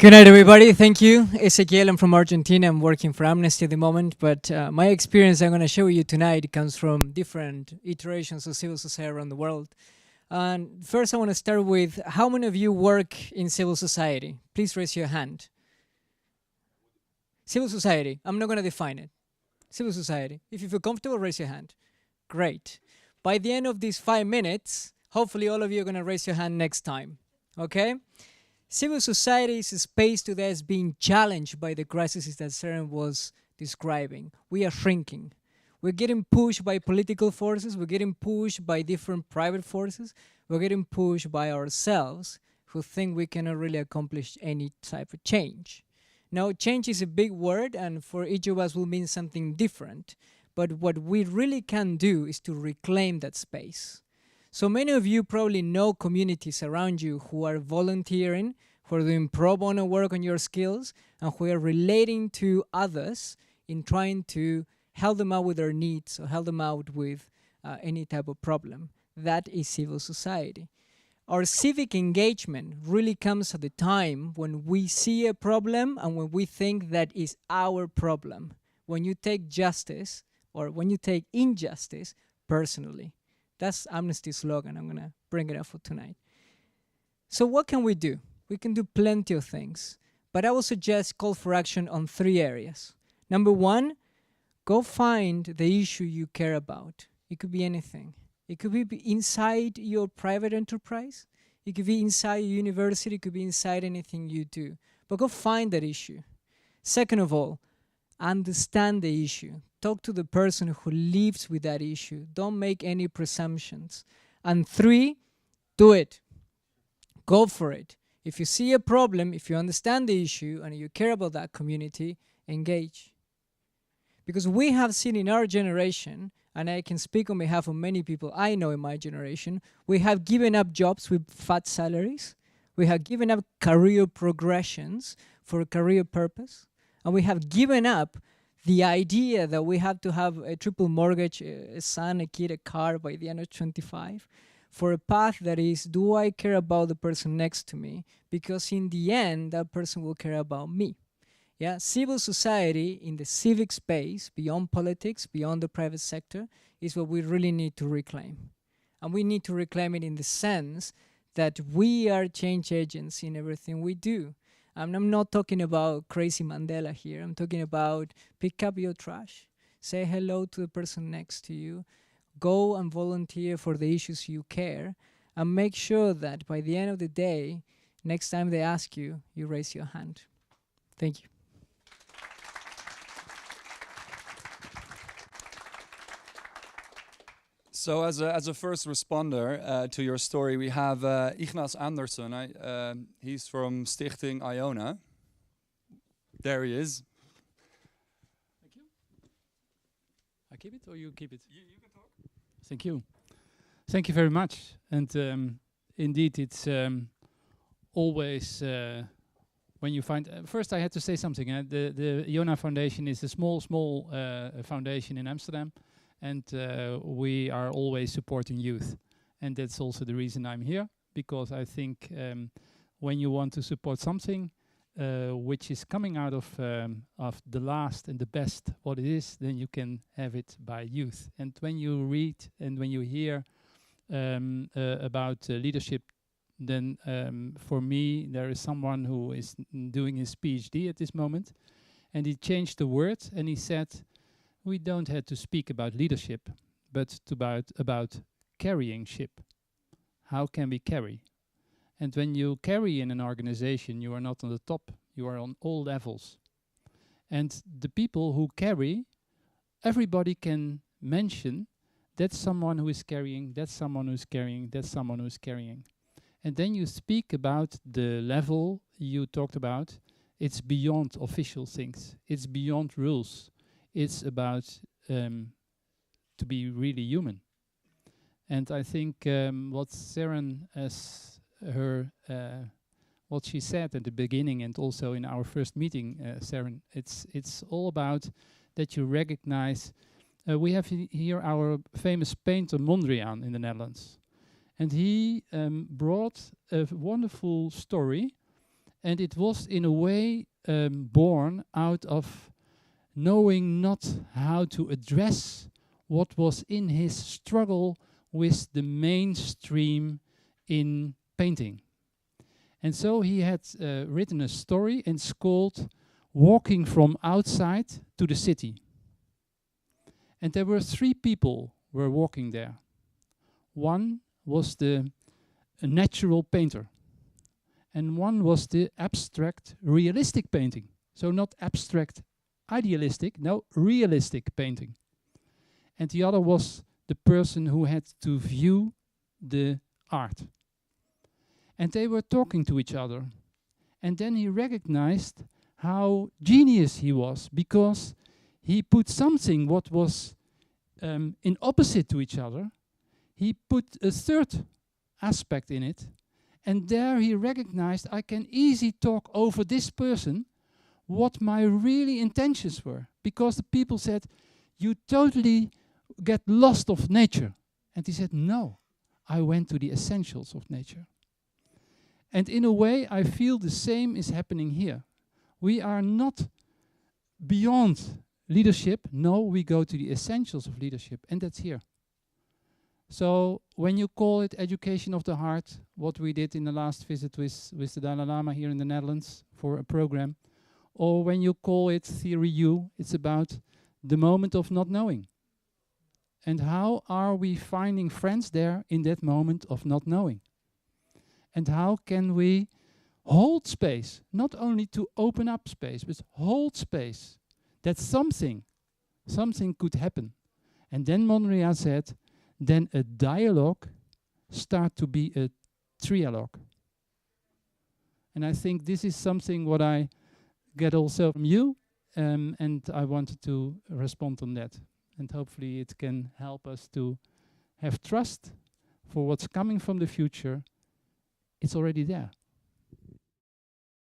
Good night, everybody. Thank you. Ezequiel, I'm from Argentina. I'm working for Amnesty at the moment, but my experience I'm going to show you tonight comes from different iterations of civil society around the world. And first, I want to start with how many of you work in civil society? Please raise your hand. Civil society. I'm not going to define it. Civil society. If you feel comfortable, raise your hand. Great. By the end of these 5 minutes, hopefully all of you are going to raise your hand next time. Okay? Civil society is a space today that's being challenged by the crises that Seren was describing. We are shrinking. We're getting pushed by political forces. We're getting pushed by different private forces. We're getting pushed by ourselves who think we cannot really accomplish any type of change. Now, change is a big word, and for each of us will mean something different. But what we really can do is to reclaim that space. So many of you probably know communities around you who are volunteering, who are doing pro bono work on your skills, and who are relating to others in trying to help them out with their needs or help them out with any type of problem. That is civil society. Our civic engagement really comes at the time when we see a problem and when we think that is our problem. When you take justice or when you take injustice personally. That's Amnesty's slogan. I'm going to bring it up for tonight. So what can we do? We can do plenty of things. But I will suggest call for action on 3 areas. Number 1, go find the issue you care about. It could be anything. It could be inside your private enterprise. It could be inside your university. It could be inside anything you do. But go find that issue. Second of all, understand the issue. Talk to the person who lives with that issue. Don't make any presumptions. And 3, do it. Go for it. If you see a problem, if you understand the issue and you care about that community, engage. Because we have seen in our generation, and I can speak on behalf of many people I know in my generation, we have given up jobs with fat salaries. We have given up career progressions for a career purpose. And we have given up the idea that we have to have a triple mortgage, a son, a kid, a car by the end of 25 for a path that is, do I care about the person next to me? Because in the end, that person will care about me. Yeah, civil society in the civic space, beyond politics, beyond the private sector, is what we really need to reclaim. And we need to reclaim it in the sense that we are change agents in everything we do. And I'm not talking about crazy Mandela here. I'm talking about pick up your trash, say hello to the person next to you, go and volunteer for the issues you care, and make sure that by the end of the day, next time they ask you, you raise your hand. Thank you. So as a first responder to your story, we have Ignas Andersson. He's from Stichting Iona. There he is. Thank you. I keep it or you keep it? You can talk. Thank you. Thank you very much. And indeed, it's always when you find... first, I had to say something. The Iona Foundation is a small foundation in Amsterdam. And we are always supporting youth. And that's also the reason I'm here, because I think when you want to support something which is coming out of the last and the best what it is, then you can have it by youth. And when you read and when you hear about leadership, then for me there is someone who is doing his PhD at this moment, and he changed the word and he said, we don't have to speak about leadership, but about carrying ship. How can we carry? And when you carry in an organization, you are not on the top, you are on all levels. And the people who carry, everybody can mention that's someone who is carrying, that's someone who is carrying, that's someone who is carrying. And then you speak about the level you talked about. It's beyond official things. It's beyond rules. It's about to be really human. And I think what Seren, as her, what she said at the beginning and also in our first meeting, Seren, it's all about that you recognize. We have here our famous painter Mondriaan in the Netherlands. And he brought a wonderful story And it was in a way born out of knowing not how to address what was in his struggle with the mainstream in painting. And so he had written a story, and it's called Walking from Outside to the City. And there were 3 people were walking there. One was a natural painter, and one was the abstract realistic painting. So not abstract idealistic, no, realistic painting. And the other was the person who had to view the art. And they were talking to each other. And then he recognized how genius he was, because he put something what was in opposite to each other. He put a third aspect in it. And there he recognized, I can easily talk over this person what my really intentions were. Because the people said, you totally get lost of nature. And he said, no, I went to the essentials of nature. And in a way, I feel the same is happening here. We are not beyond leadership. No, we go to the essentials of leadership, and that's here. So when you call it education of the heart, what we did in the last visit with the Dalai Lama here in the Netherlands for a program, or when you call it Theory U, it's about the moment of not knowing. And how are we finding friends there in that moment of not knowing? And how can we hold space, not only to open up space, but hold space that something could happen. And then Monria said, then a dialogue start to be a trialogue. And I think this is something what I get also from you, and I wanted to respond on that. And hopefully it can help us to have trust for what's coming from the future. It's already there.